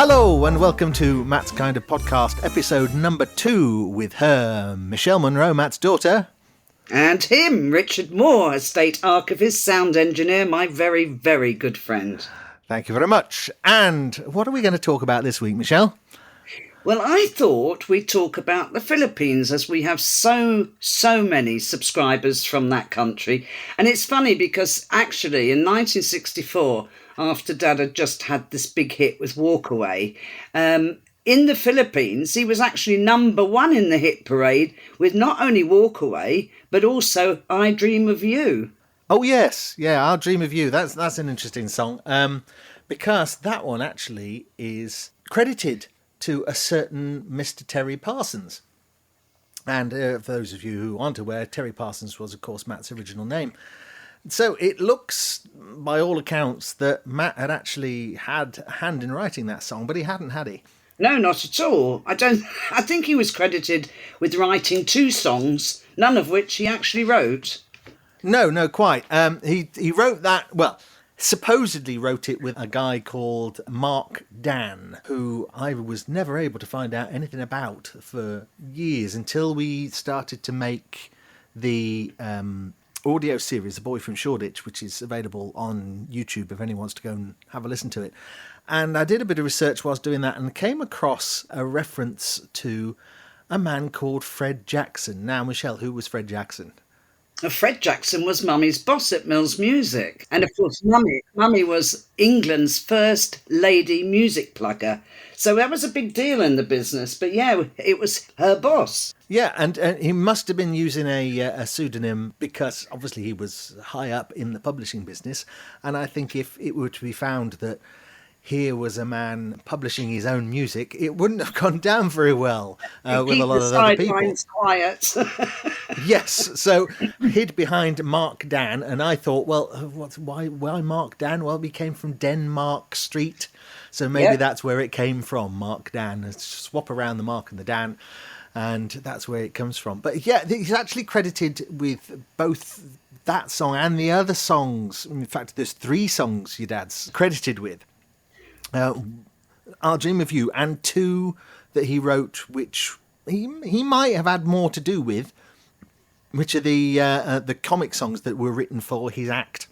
Hello and welcome to Matt's Kind of Podcast, episode number 2 with her, Michelle Munro, Matt's daughter. And him, Richard Moore, estate archivist, sound engineer, my very, very good friend. Thank you very much. And what are we going to talk about this week, Michelle? Well, I thought we'd talk about the Philippines as we have so many subscribers from that country. And it's funny because actually in 1964, after Dad had just had this big hit with Walk Away, in the Philippines, he was actually number 1 in the hit parade with not only Walk Away, but also I Dream of You. Oh, yes. Yeah, I'll Dream of You. That's an interesting song because that one actually is credited to a certain Mr. Terry Parsons. And for those of you who aren't aware, Terry Parsons was, of course, Matt's original name. So it looks, by all accounts, that Matt had actually had a hand in writing that song, but he hadn't, had he? No, not at all. I think he was credited with writing 2 songs, none of which he actually wrote. No, quite. He wrote that, well, supposedly wrote it with a guy called Mark Dan, who I was never able to find out anything about for years until we started to make the audio series, The Boy from Shoreditch, which is available on YouTube if anyone wants to go and have a listen to it. And I did a bit of research whilst doing that and came across a reference to a man called Fred Jackson. Now, Michelle, who was Fred Jackson? Fred Jackson was Mummy's boss at Mills Music. And of course, Mummy was England's first lady music plugger. So that was a big deal in the business. But yeah, it was her boss. Yeah, and he must have been using a pseudonym because obviously he was high up in the publishing business. And I think if it were to be found that here was a man publishing his own music, it wouldn't have gone down very well with a lot of other people. Quiet. Yes, so hid behind Mark Dan, and I thought, well, why Mark Dan? Well, he came from Denmark Street, so maybe that's where it came from, Mark Dan. Swap around the Mark and the Dan, and that's where it comes from. But yeah, he's actually credited with both that song and the other songs. In fact, there's 3 songs your dad's credited with. I'll Dream of You, and 2 that he wrote, which he might have had more to do with, which are the comic songs that were written for his act.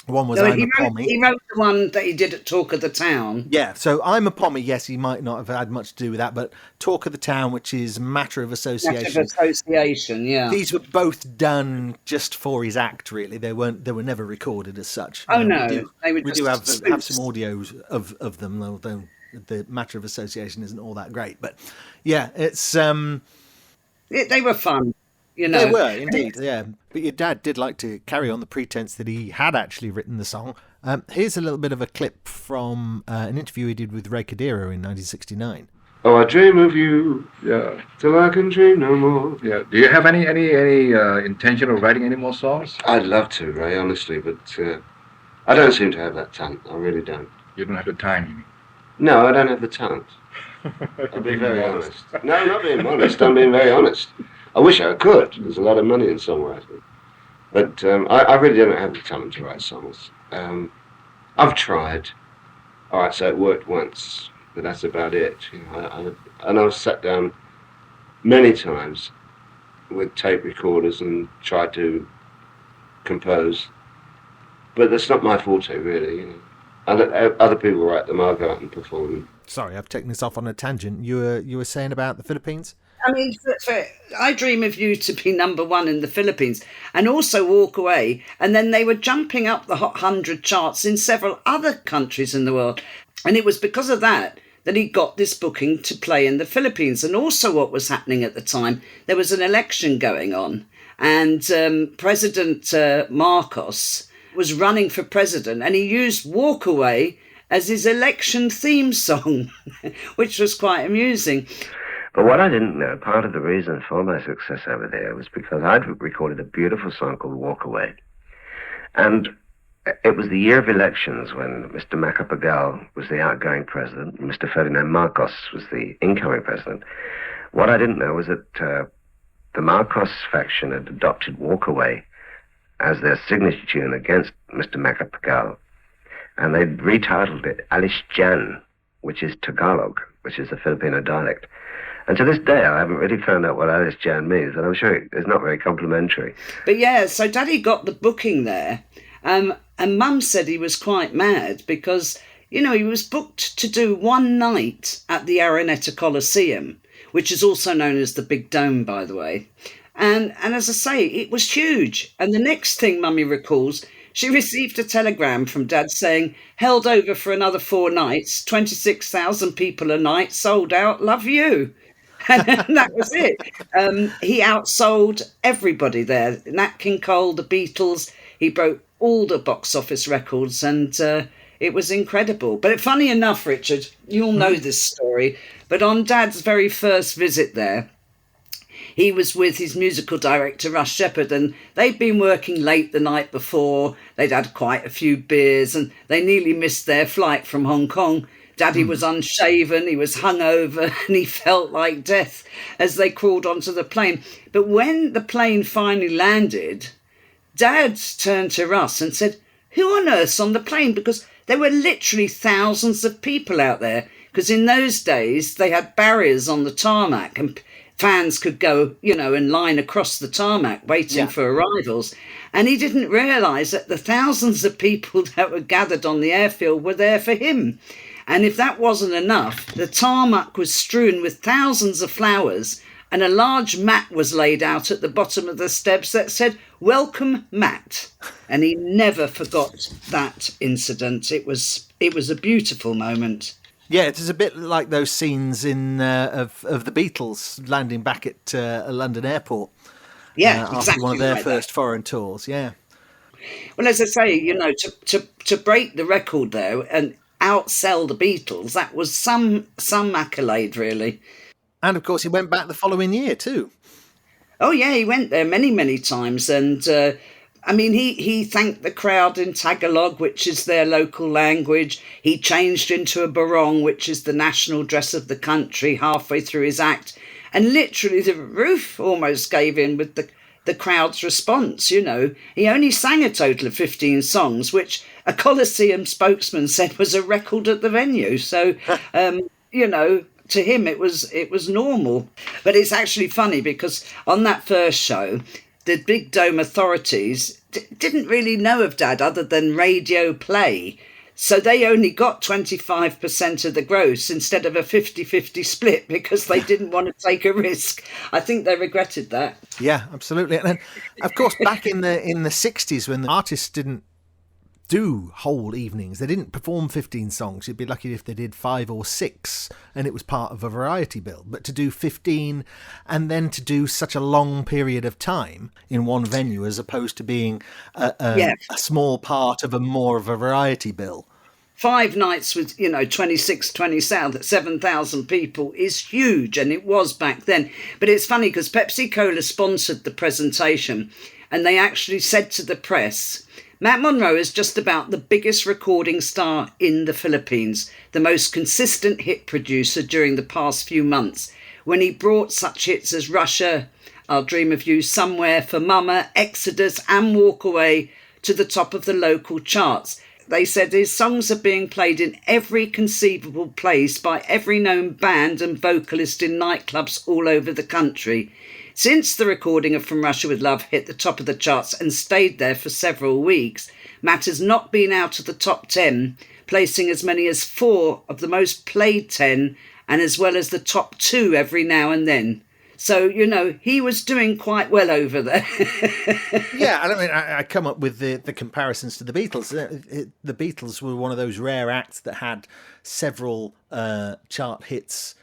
One was I'm a Pommy. He wrote the one that he did at Talk of the Town. Yeah, so I'm a Pommy, yes, he might not have had much to do with that, but Talk of the Town, which is Matter of Association. Matter of Association, yeah. These were both done just for his act, really. They were never recorded as such. Oh, no. We do have some audios of them, although the Matter of Association isn't all that great. But yeah, it's... they were fun. You know. They were, indeed, yeah. But your dad did like to carry on the pretense that he had actually written the song. Here's a little bit of a clip from an interview he did with Ray Cadero in 1969. Oh, I dream of you, yeah, till I can dream no more. Yeah. Do you have any intention of writing any more songs? I'd love to, Ray, honestly, but I don't seem to have that talent. I really don't. You don't have the time. No, I don't have the talent. I'll be very honest. No, I'm not being modest. I'm being very honest. I wish I could. There's a lot of money in songwriting. But I really don't have the talent to write songs. I've tried. All right, so it worked once, but that's about it. You know, and I've sat down many times with tape recorders and tried to compose. But that's not my forte, really. You know. I let other people write them, I'll go out and perform them. Sorry, I've taken this off on a tangent. You were saying about the Philippines? I mean, for I Dream of You to be number 1 in the Philippines and also Walk Away. And then they were jumping up the Hot 100 charts in several other countries in the world. And it was because of that he got this booking to play in the Philippines. And also what was happening at the time, there was an election going on. And President Marcos was running for president and he used Walk Away as his election theme song, which was quite amusing. But what I didn't know, part of the reason for my success over there was because I'd recorded a beautiful song called Walk Away. And it was the year of elections when Mr. Macapagal was the outgoing president and Mr. Ferdinand Marcos was the incoming president. What I didn't know was that the Marcos faction had adopted Walk Away as their signature tune against Mr. Macapagal. And they'd retitled it Alice Jan which is Tagalog, which is the Filipino dialect. And to this day, I haven't really found out what Alice Jan means, and I'm sure it's not very complimentary. But yeah, so Daddy got the booking there, and Mum said he was quite mad because, you know, he was booked to do one night at the Araneta Coliseum, which is also known as the Big Dome, by the way. And as I say, it was huge. And the next thing Mummy recalls, she received a telegram from Dad saying, held over for another 4 nights, 26,000 people a night, sold out, love you. And that was it. He outsold everybody there. Nat King Cole, the Beatles. He broke all the box office records, and it was incredible. But funny enough, Richard, you'll know this story, but on Dad's very first visit there, he was with his musical director, Russ Shepherd, and they'd been working late the night before. They'd had quite a few beers, and they nearly missed their flight from Hong Kong. Daddy was unshaven, he was hungover, and he felt like death as they crawled onto the plane. But when the plane finally landed, Dad turned to Russ and said, who on earth's on the plane? Because there were literally thousands of people out there. Because in those days, they had barriers on the tarmac, and fans could go, you know, and line across the tarmac waiting for arrivals. And he didn't realise that the thousands of people that were gathered on the airfield were there for him. And if that wasn't enough, the tarmac was strewn with thousands of flowers, and a large mat was laid out at the bottom of the steps that said, welcome, Matt. And he never forgot that incident. It was a beautiful moment. Yeah, it is a bit like those scenes in of the Beatles landing back at a London airport. Yeah, after exactly one of their like first that. foreign tours. Yeah. Well, as I say, you know, to break the record though and outsell the Beatles, that was some accolade, really. And of course, he went back the following year too. Oh yeah, he went there many times, and I mean, he thanked the crowd in Tagalog, which is their local language. He changed into a barong, which is the national dress of the country, halfway through his act, and literally the roof almost gave in with the crowd's response. You know, he only sang a total of 15 songs, which a Coliseum spokesman said was a record at the venue. So, you know, to him it was normal. But it's actually funny because on that first show, the Big Dome authorities didn't really know of Dad other than radio play. So they only got 25% of the gross instead of a 50-50 split because they didn't want to take a risk. I think they regretted that. Yeah, absolutely. And then, of course, back in the 60s, when the artists didn't do whole evenings, they didn't perform 15 songs. You'd be lucky if they did 5 or 6 and it was part of a variety bill. But to do 15 and then to do such a long period of time in one venue as opposed to being a small part of more of a variety bill. 5 nights with, you know, 7,000 people is huge, and it was back then. But it's funny because Pepsi Cola sponsored the presentation, and they actually said to the press, Matt Monro is just about the biggest recording star in the Philippines, the most consistent hit producer during the past few months, when he brought such hits as Russia, I'll Dream of You, Somewhere, For Mama, Exodus and Walk Away to the top of the local charts. They said his songs are being played in every conceivable place by every known band and vocalist in nightclubs all over the country. Since the recording of From Russia With Love hit the top of the charts and stayed there for several weeks, Matt has not been out of the top 10, placing as many as 4 of the most played 10 and as well as the top 2 every now and then. So, you know, he was doing quite well over there. Yeah, I mean, I come up with the comparisons to the Beatles. The Beatles were one of those rare acts that had several chart hits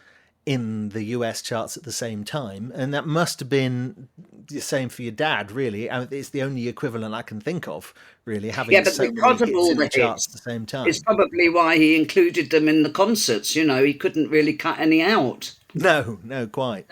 in the US charts at the same time, and that must have been the same for your dad, really. I mean, it's the only equivalent I can think of, really, having so many hits in the charts at the same time. It's probably why he included them in the concerts. You know, he couldn't really cut any out. No, quite.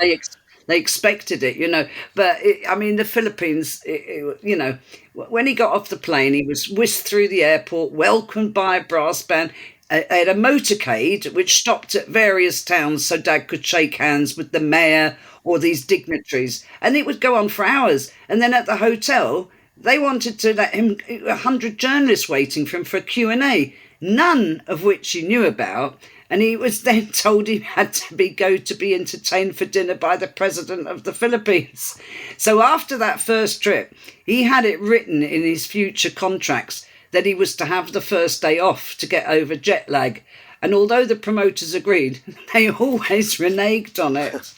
They expected it, you know. But, I mean, the Philippines, you know, when he got off the plane, he was whisked through the airport, welcomed by a brass band. They had a motorcade which stopped at various towns so Dad could shake hands with the mayor or these dignitaries. And it would go on for hours. And then at the hotel, they wanted to let him, 100 journalists waiting for him for a Q&A, none of which he knew about. And he was then told he had to go to be entertained for dinner by the president of the Philippines. So after that first trip, he had it written in his future contracts that he was to have the first day off to get over jet lag. And although the promoters agreed, they always reneged on it.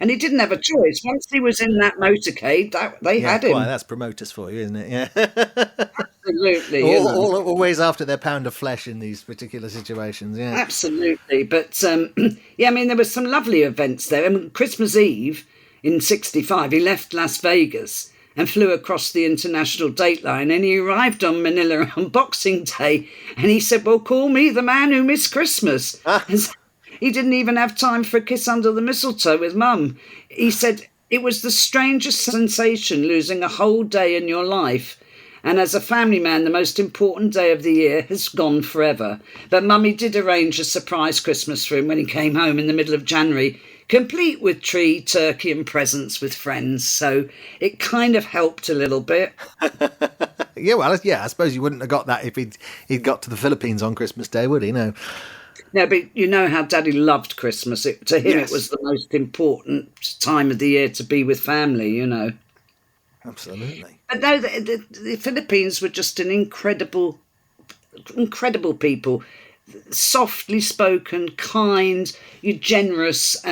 And he didn't have a choice. Once he was in that motorcade, they had him. Quite, that's promoters for you, isn't it? Yeah. Absolutely. Always after their pound of flesh in these particular situations, yeah. Absolutely. But, yeah, I mean, there were some lovely events there. I mean, Christmas Eve in 1965, he left Las Vegas and flew across the international date line, and he arrived on Manila on Boxing Day, and he said, well, call me the man who missed Christmas. He didn't even have time for a kiss under the mistletoe with Mum. He said, it was the strangest sensation losing a whole day in your life. And as a family man, the most important day of the year has gone forever. But Mummy did arrange a surprise Christmas for him when he came home in the middle of January, complete with tree, turkey and presents with friends. So it kind of helped a little bit. Yeah, well, I suppose you wouldn't have got that if he'd got to the Philippines on Christmas Day, would he? No. No, but you know how Daddy loved Christmas. To him, Yes. It was the most important time of the year to be with family, you know. Absolutely. But no, the Philippines were just an incredible people. Softly spoken, kind, generous.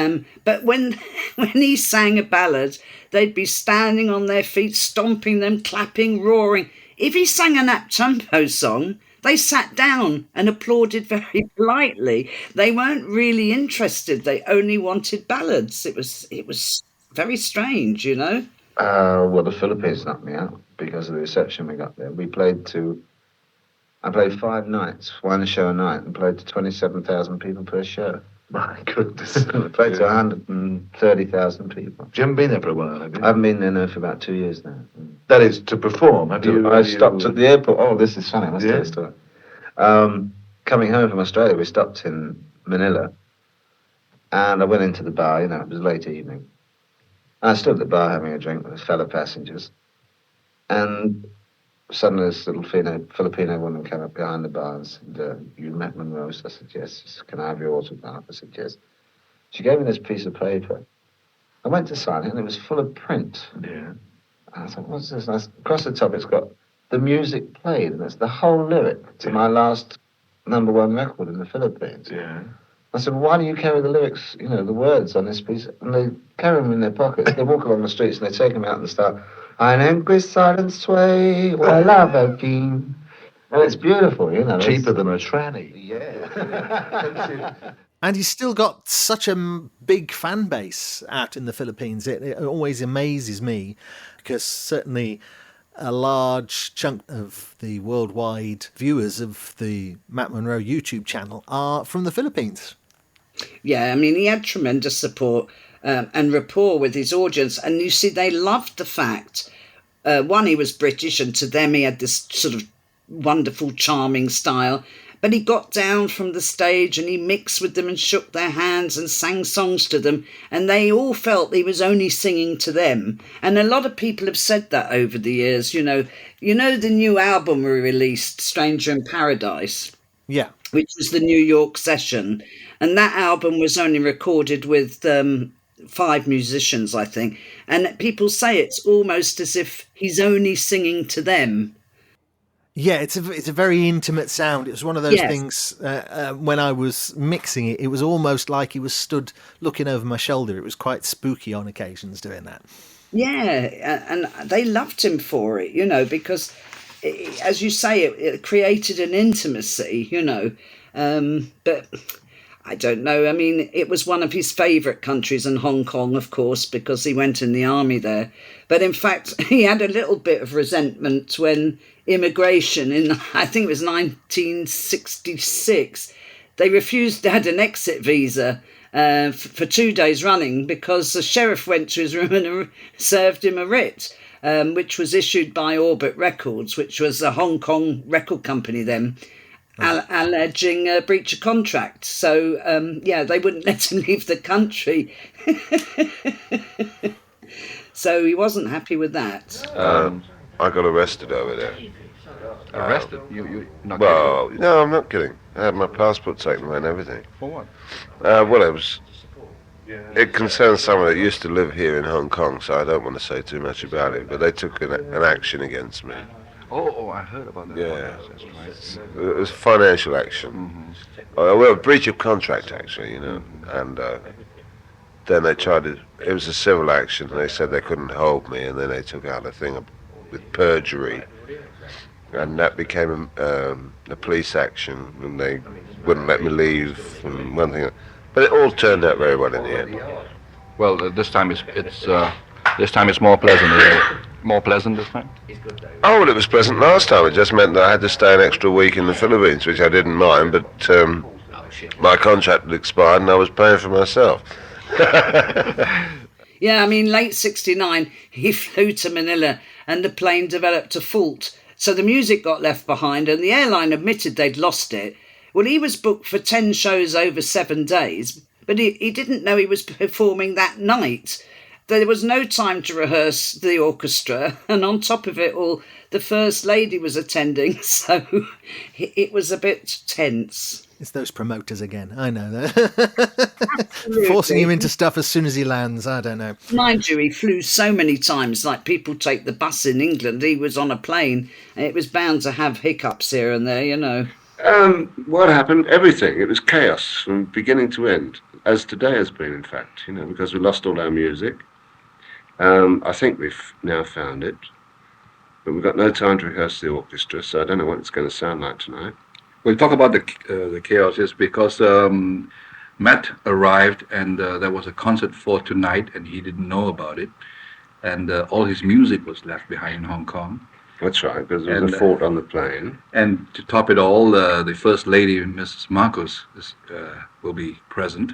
But when he sang a ballad, they'd be standing on their feet, stomping them, clapping, roaring. If he sang an up-tempo song, they sat down and applauded very politely. They weren't really interested. They only wanted ballads. It was very strange, you know. Well, the Philippines knocked me out because of the reception we got there. I played 5 nights, 1 show a night, and played to 27,000 people per show. My goodness. I played to 130,000 people. You haven't been there for a while, have you? I haven't been there now for about 2 years now. That is, to perform. I stopped at the airport. Oh, this is funny. I must tell you a story. Coming home from Australia, we stopped in Manila, and I went into the bar. It was late evening. I stood at the bar having a drink with fellow passengers, and suddenly this little Filipino woman came up behind the bar and said, you met Monroe? I said, yes. She said, can I have your autograph? I said, yes. She gave me this piece of paper. I went to sign it, and it was full of print. Yeah. And I thought, what's this? And across the top, it's got the music played, and it's the whole lyric to my last #1 record in the Philippines. Yeah. I said, why do you carry the lyrics, the words on this piece? And they carry them in their pockets. They walk along the streets and they take them out and start, an angry silent sway where love had been. And it's beautiful, Cheaper than a tranny. Yeah. And he's still got such a big fan base out in the Philippines. It always amazes me because certainly a large chunk of the worldwide viewers of the Matt Monro YouTube channel are from the Philippines. Yeah, I mean, he had tremendous support and rapport with his audience. And you see, they loved the fact, one, he was British, and to them he had this sort of wonderful, charming style. But he got down from the stage and he mixed with them and shook their hands and sang songs to them. And they all felt he was only singing to them. And a lot of people have said that over the years, You know the new album we released, Stranger in Paradise? Yeah. Which was the New York session. And that album was only recorded with 5 musicians, I think. And people say it's almost as if he's only singing to them. Yeah, it's a very intimate sound. It was one of those things, when I was mixing it, it was almost like he was stood looking over my shoulder. It was quite spooky on occasions doing that. Yeah, and they loved him for it, because, as you say, it created an intimacy, but I don't know. I mean, it was one of his favourite countries, and Hong Kong, of course, because he went in the army there. But in fact, he had a little bit of resentment when immigration in, I think it was 1966, they refused Dad an exit visa for 2 days running because the sheriff went to his room and served him a writ, which was issued by Orbit Records, which was a Hong Kong record company then, alleging a breach of contract. So, they wouldn't let him leave the country. So he wasn't happy with that. I got arrested over there. Arrested? You not Well, no, I'm not kidding. I had my passport taken away and everything. For what? Well, it concerns someone that used to live here in Hong Kong, so I don't want to say too much about it. But they took an action against me. Oh, I heard about that. Yeah. That's right. It was financial action. Well, breach of contract, actually, And then they tried to. It was a civil action. They said they couldn't hold me, and then they took out a thing with perjury, and that became a police action, and they wouldn't let me leave, and one thing. But it all turned out very well in the end. Well, this time it's more pleasant. Isn't it? More pleasant this time. Oh, well, it was pleasant last time. It just meant that I had to stay an extra week in the Philippines, which I didn't mind, but my contract had expired and I was paying for myself. Yeah, I mean, late 69, he flew to Manila and the plane developed a fault. So the music got left behind and the airline admitted they'd lost it. Well, he was booked for 10 shows over 7 days, but he didn't know he was performing that night. There was no time to rehearse the orchestra, and on top of it all, the First Lady was attending, so it was a bit tense. It's those promoters again. I know. Forcing him into stuff as soon as he lands. I don't know. Mind you, he flew so many times, like people take the bus in England. He was on a plane, and it was bound to have hiccups here and there. What happened? Everything. It was chaos from beginning to end, as today has been, in fact, because we lost all our music. I think we've now found it, but we've got no time to rehearse the orchestra, so I don't know what it's going to sound like tonight. We'll talk about the chaos is because Matt arrived and there was a concert for tonight and he didn't know about it, and all his music was left behind in Hong Kong. That's right, because there was a fault on the plane. And to top it all, the First Lady, Mrs. Marcos, will be present,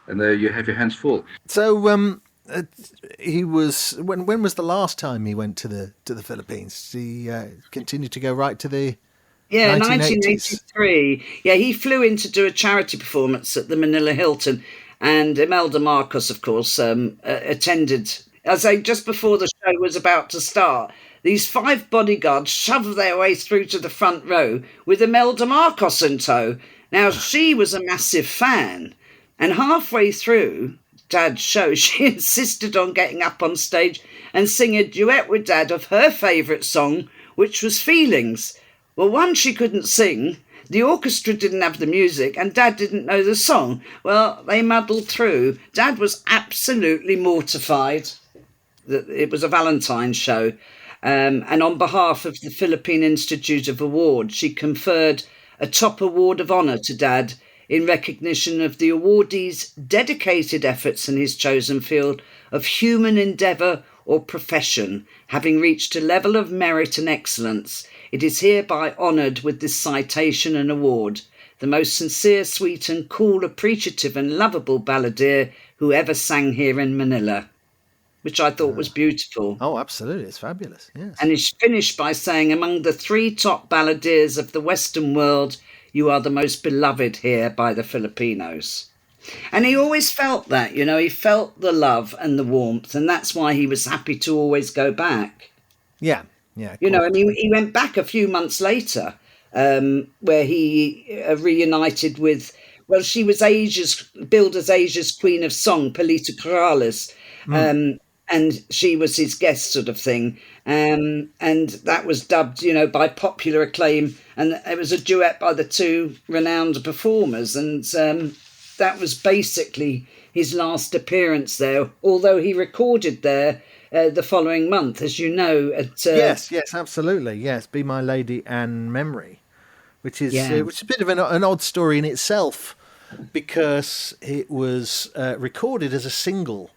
and you have your hands full. So, he was. When was the last time he went to the Philippines? He continued to go right to the. Yeah, 1980s. 1983. Yeah, he flew in to do a charity performance at the Manila Hilton, and Imelda Marcos, of course, attended. I say, just before the show was about to start, these 5 bodyguards shoved their way through to the front row with Imelda Marcos in tow. Now, she was a massive fan, and halfway through Dad's show, she insisted on getting up on stage and sing a duet with Dad of her favourite song, which was Feelings. Well, one, she couldn't sing, the orchestra didn't have the music, and Dad didn't know the song. Well, they muddled through. Dad was absolutely mortified that it was a Valentine's show. And on behalf of the Philippine Institute of Awards, she conferred a top award of honour to Dad in recognition of the awardee's dedicated efforts in his chosen field of human endeavour or profession, having reached a level of merit and excellence. It is hereby honoured with this citation and award, the most sincere, sweet and cool, appreciative and lovable balladeer who ever sang here in Manila, which I thought was beautiful. Oh, absolutely. It's fabulous. Yes. And it's finished by saying, among the 3 top balladeers of the Western world, you are the most beloved here by the Filipinos. And he always felt that, he felt the love and the warmth, and that's why he was happy to always go back. Yeah, yeah. And he went back a few months later, where he reunited with, she was billed as Asia's Queen of Song, Palita Corrales, and she was his guest sort of thing. And that was dubbed, by popular acclaim. And it was a duet by the 2 renowned performers. And that was basically his last appearance there, although he recorded there the following month, as you know. Yes, absolutely. Yes, Be My Lady and Memory, which is a bit of an odd story in itself, because it was recorded as a single.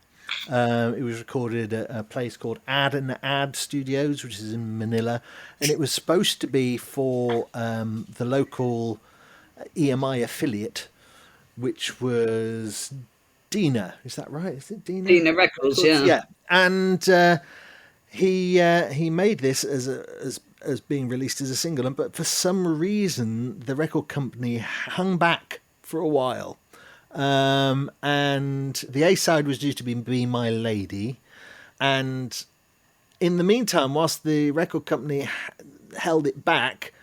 It was recorded at a place called Ad Studios, which is in Manila, and it was supposed to be for the local EMI affiliate, which was Dina. Is that right? Is it Dina? Dina Records, yeah. Yeah, and he made this as being released as a single, but for some reason the record company hung back for a while. And the A-side was due to be My Lady, and in the meantime, whilst the record company held it back,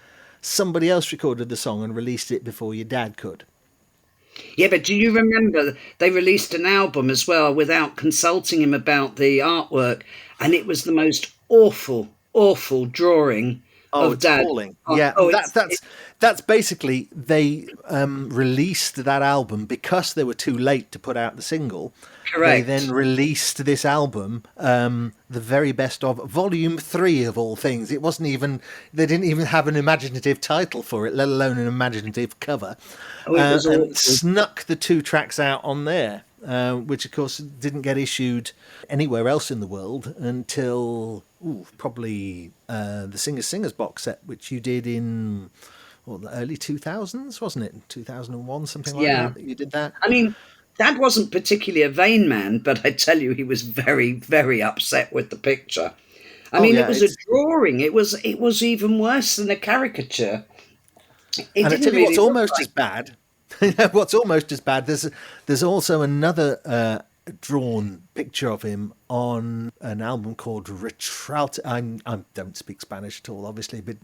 somebody else recorded the song and released it before your dad could. Yeah, but do you remember they released an album as well without consulting him about the artwork, and it was the most awful, awful drawing Oh, of it's Dad. appalling. Oh, Yeah, oh, that's basically they released that album because they were too late to put out the single. Correct. They then released this album, the very best of Volume 3 of all things. It wasn't even, they didn't even have an imaginative title for it, let alone an imaginative cover. Oh, it was awful. And snuck the 2 tracks out on there, which of course didn't get issued anywhere else in the world until probably the Singers box set, which you did in the early 2000s, wasn't it? 2001, something like that you did that. I mean, Dad wasn't particularly a vain man, but I tell you, he was very, very upset with the picture. I mean, it was a drawing. It was even worse than a caricature. And I tell you what's almost as bad. What's almost as bad. There's also another drawn picture of him on an album called Retralto. I don't speak Spanish at all, obviously, but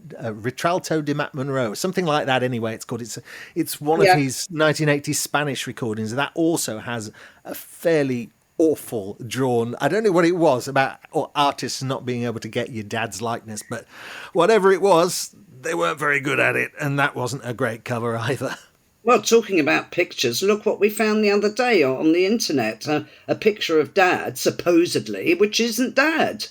Retralto de Matt Monroe, something like that. Anyway, it's called. It's one of his 1980s Spanish recordings. That also has a fairly awful drawn. I don't know what it was about artists not being able to get your dad's likeness, but whatever it was, they weren't very good at it, and that wasn't a great cover either. Well, talking about pictures, look what we found the other day on the internet. A picture of Dad, supposedly, which isn't Dad.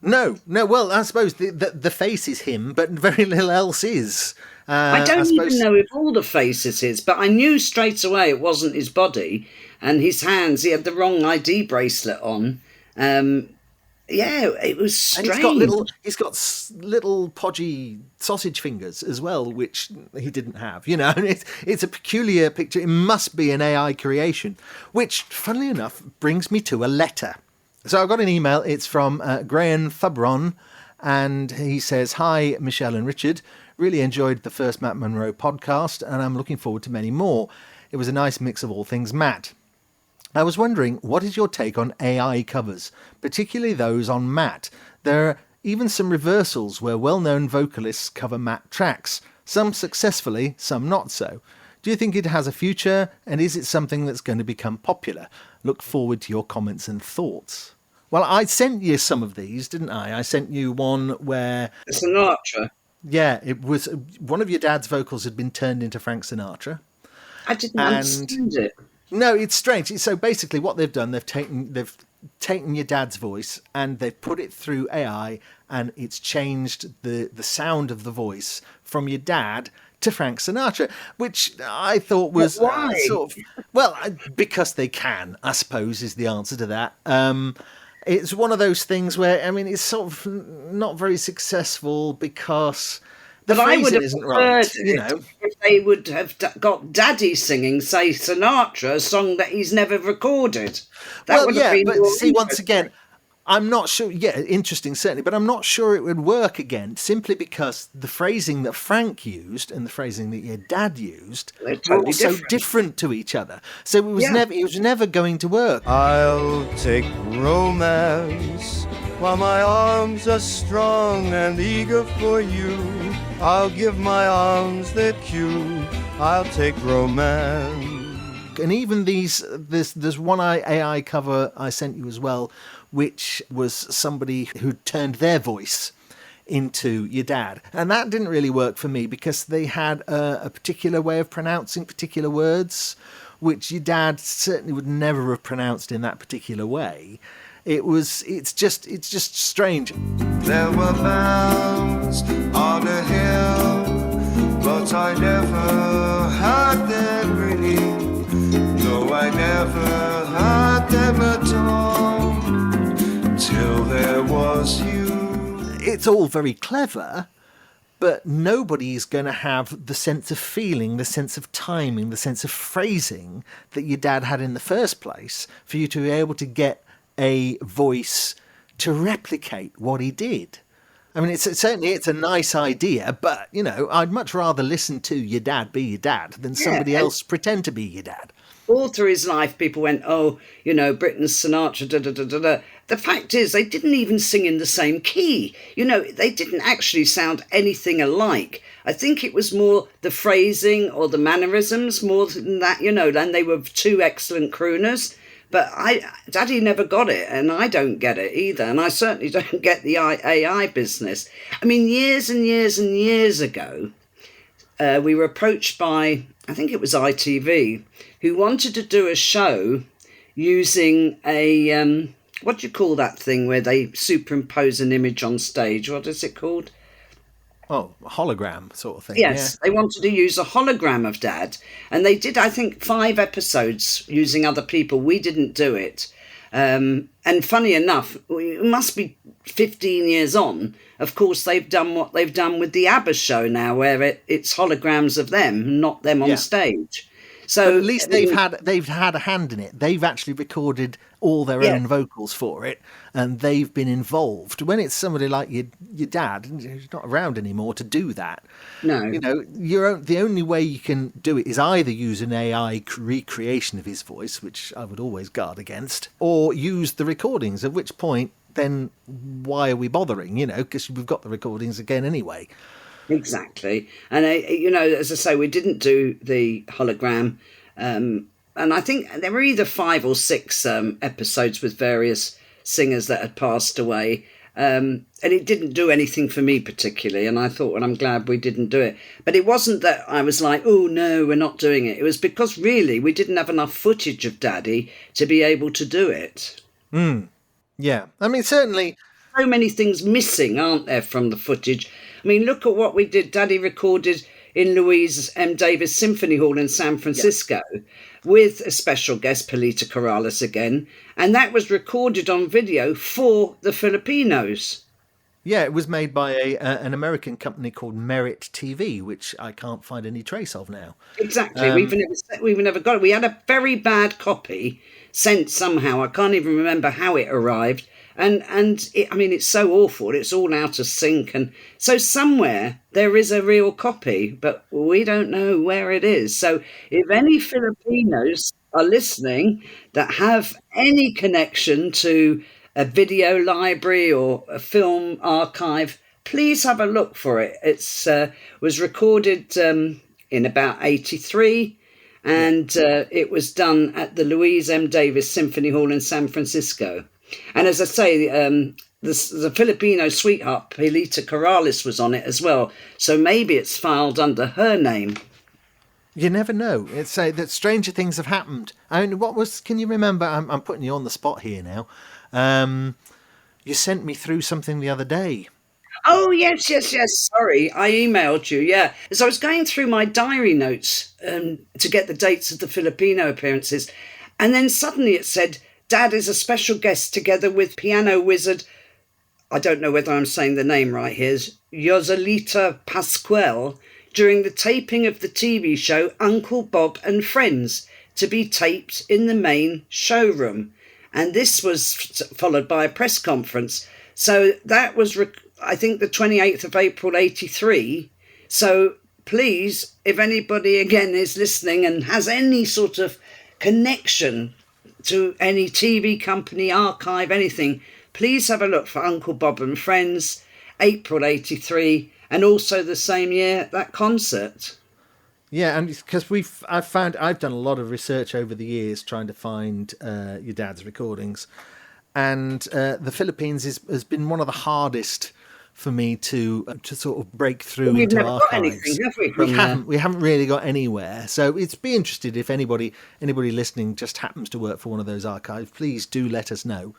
No. Well, I suppose the face is him, but very little else is. I don't even know if all the face is his, but I knew straight away it wasn't his body. And his hands, he had the wrong ID bracelet on. Yeah, it was strange. And he's got little podgy sausage fingers as well, which he didn't have. You know, it's a peculiar picture. It must be an AI creation, which, funnily enough, brings me to a letter. So I've got an email. It's from Graham Fabron, and he says, "Hi, Michele and Richard. Really enjoyed the first Matt Monroe podcast, and I'm looking forward to many more. It was a nice mix of all things Matt. I was wondering, what is your take on AI covers, particularly those on Matt? There are even some reversals where well-known vocalists cover Matt tracks, some successfully, some not so. Do you think it has a future, and is it something that's going to become popular? Look forward to your comments and thoughts." Well, I sent you some of these, didn't I? I sent you one where... Sinatra. Yeah, it was one of your dad's vocals had been turned into Frank Sinatra. I didn't understand it. No, it's strange. So basically what they've done, they've taken your dad's voice and they've put it through AI, and it's changed the sound of the voice from your dad to Frank Sinatra, which I thought was because they can, I suppose, is the answer to that. It's one of those things where, I mean, it's sort of not very successful because the phrasing isn't right, you know. If they would have got Daddy singing, say, Sinatra, a song that he's never recorded. That would have been but more see, once interesting. again, I'm not sure. Yeah, interesting, certainly, but I'm not sure it would work again, simply because the phrasing that Frank used and the phrasing that your dad used They're totally were so different. different to each other. So it was never going to work. I'll take romance while my arms are strong and eager for you. I'll give my arms their cue. I'll take romance. And even there's one AI cover I sent you as well, which was somebody who turned their voice into your dad. And that didn't really work for me because they had a particular way of pronouncing particular words, which your dad certainly would never have pronounced in that particular way. It's just strange. There were mounds on a hill, but I never had them ringing. No, I never had them at all, till there was you. It's all very clever, but nobody's going to have the sense of feeling, the sense of timing, the sense of phrasing that your dad had in the first place for you to be able to get a voice to replicate what he did. I mean, it's a nice idea, but, you know, I'd much rather listen to your dad be your dad than somebody else pretend to be your dad. All through his life, people went, oh, you know, Britain's Sinatra, da da da da da. the fact is, they didn't even sing in the same key. You know, they didn't actually sound anything alike. I think it was more the phrasing or the mannerisms more than that, you know, and they were two excellent crooners. But Daddy never got it, and I don't get it either. And I certainly don't get the AI business. I mean, years and years and years ago, we were approached by, I think it was ITV, who wanted to do a show using a... what do you call that thing where they superimpose an image on stage? What is it called? Oh, hologram sort of thing. Yes, They wanted to use a hologram of Dad. And they did, I think, 5 episodes using other people. We didn't do it. And funny enough, it must be 15 years on. Of course, they've done what they've done with the ABBA show now, where it's holograms of them, not them on stage. So but at least they've had a hand in it. They've actually recorded all their own vocals for it, and they've been involved. When it's somebody like your dad, who's not around anymore to do that, no, you know, the only way you can do it is either use an AI recreation of his voice, which I would always guard against, or use the recordings. At which point, then why are we bothering? You know, because we've got the recordings again anyway. Exactly. And, you know, as I say, we didn't do the hologram. And I think there were either 5 or 6 episodes with various singers that had passed away. And it didn't do anything for me particularly. And I thought, well, I'm glad we didn't do it. But it wasn't that I was like, oh, no, we're not doing it. It was because really we didn't have enough footage of Daddy to be able to do it. Yeah. I mean, certainly... So many things missing, aren't there, from the footage? I mean, look at what we did. Daddy recorded in Louise M. Davis Symphony Hall in San Francisco with a special guest, Palita Corrales again. And that was recorded on video for the Filipinos. Yeah, it was made by an American company called Merit TV, which I can't find any trace of now. Exactly. We've never got it. We had a very bad copy sent somehow. I can't even remember how it arrived. And I mean, it's so awful. It's all out of sync. And so somewhere there is a real copy, but we don't know where it is. So if any Filipinos are listening that have any connection to a video library or a film archive, please have a look for it. It's was recorded in about 83. And it was done at the Louise M. Davis Symphony Hall in San Francisco. And as I say, the Filipino sweetheart, Palita Corrales, was on it as well. So maybe it's filed under her name. You never know. It's that stranger things have happened. I mean, can you remember? I'm putting you on the spot here now. You sent me through something the other day. Oh, yes. Sorry, I emailed you, yeah. As I was going through my diary notes to get the dates of the Filipino appearances, and then suddenly it said, Dad is a special guest together with piano wizard, I don't know whether I'm saying the name right here, Yoselita Pascual, during the taping of the TV show Uncle Bob and Friends, to be taped in the main showroom. And this was followed by a press conference. So that was, I think, the 28th of April, 83. So please, if anybody again is listening and has any sort of connection to any TV company, archive, anything, please have a look for Uncle Bob and Friends, April 83, and also the same year, that concert. Yeah, and because I've done a lot of research over the years trying to find your dad's recordings, and the Philippines has been one of the hardest for me to sort of break through We've into never archives. got anything, have we? We haven't really got anywhere. So it's be interested if anybody listening just happens to work for one of those archives. Please do let us know.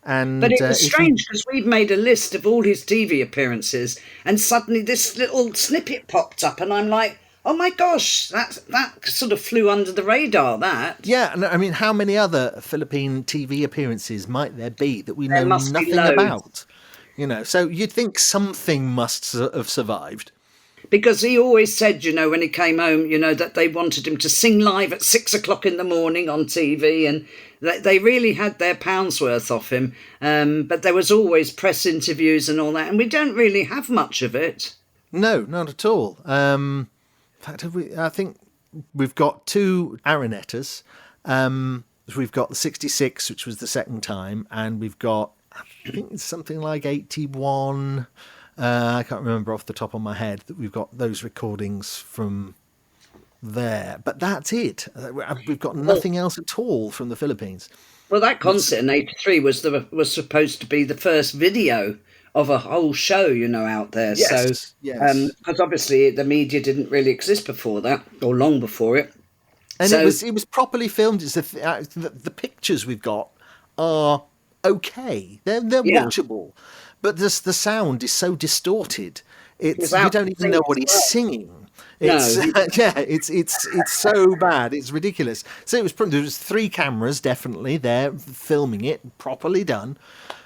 And but it was strange because we've made a list of all his TV appearances, and suddenly this little snippet popped up, and I'm like, oh my gosh, that sort of flew under the radar. That yeah, and I mean, how many other Philippine TV appearances might there be that we know must be nothing loads. about? You know, so you'd think something must have survived. Because he always said, you know, when he came home, you know, that they wanted him to sing live at 6 o'clock in the morning on TV, and they really had their pounds worth off him. But there was always press interviews and all that, and we don't really have much of it. No, not at all. In fact, I think we've got 2 Aranettas. we've got the 66, which was the second time, and we've got, I think it's something like 81. I can't remember off the top of my head that we've got those recordings from there. But that's it. We've got nothing else at all from the Philippines. Well, that concert in '83 was supposed to be the first video of a whole show, out there. Yes, So, yes. because obviously the media didn't really exist before that, or long before it. And So- it was properly filmed. It's the pictures we've got are okay. They're Yeah. watchable, but the sound is so distorted. It's Without you don't even know what he's singing. It's it's so bad. It's ridiculous. So there was 3 cameras definitely there filming it, properly done.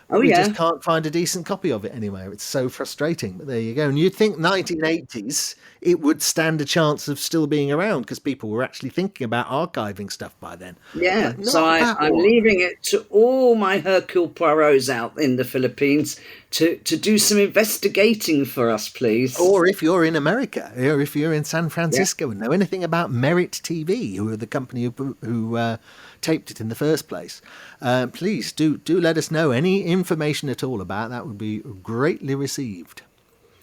But we just can't find a decent copy of it anywhere. It's so frustrating. But there you go. And you'd think 1980s it would stand a chance of still being around because people were actually thinking about archiving stuff by then. Yeah, But so not that I'm one. leaving it to all my Hercule Poirots out in the Philippines to do some investigating for us, please. Or if you're in America, or if you're in San Francisco and know anything about Merit TV, who are the company who taped it in the first place, please do let us know any information at all about that. Would be greatly received.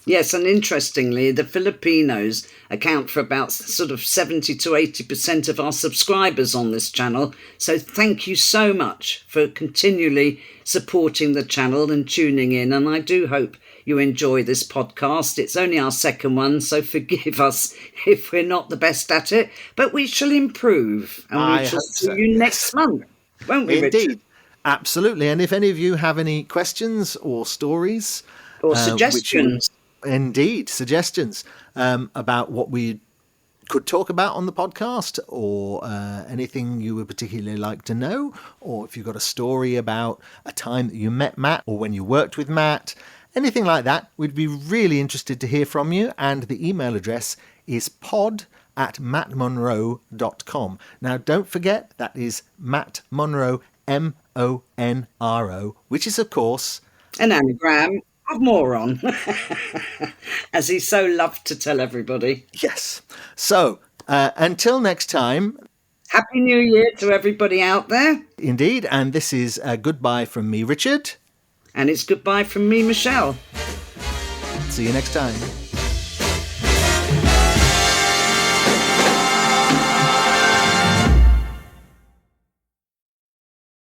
Yes, and interestingly, the Filipinos account for about sort of 70 to 80% of our subscribers on this channel. So thank you so much for continually supporting the channel and tuning in. And I do hope you enjoy this podcast. It's only our second one, so forgive us if we're not the best at it, but we shall improve. And I we shall hope see so, you yes. next month, won't we, Indeed. Richard? Absolutely. And if any of you have any questions or stories Or which you- suggestions. Indeed, suggestions about what we could talk about on the podcast, or anything you would particularly like to know, or if you've got a story about a time that you met Matt or when you worked with Matt, anything like that, we'd be really interested to hear from you. And the email address is pod@mattmonro.com. Now, don't forget, that is Matt Monro, MONRO, which is, of course, An anagram of moron, as he so loved to tell everybody. yes. So, until next time, Happy New Year to everybody out there. indeed, and this is goodbye from me, Richard. And it's goodbye from me, Michelle. See you next time.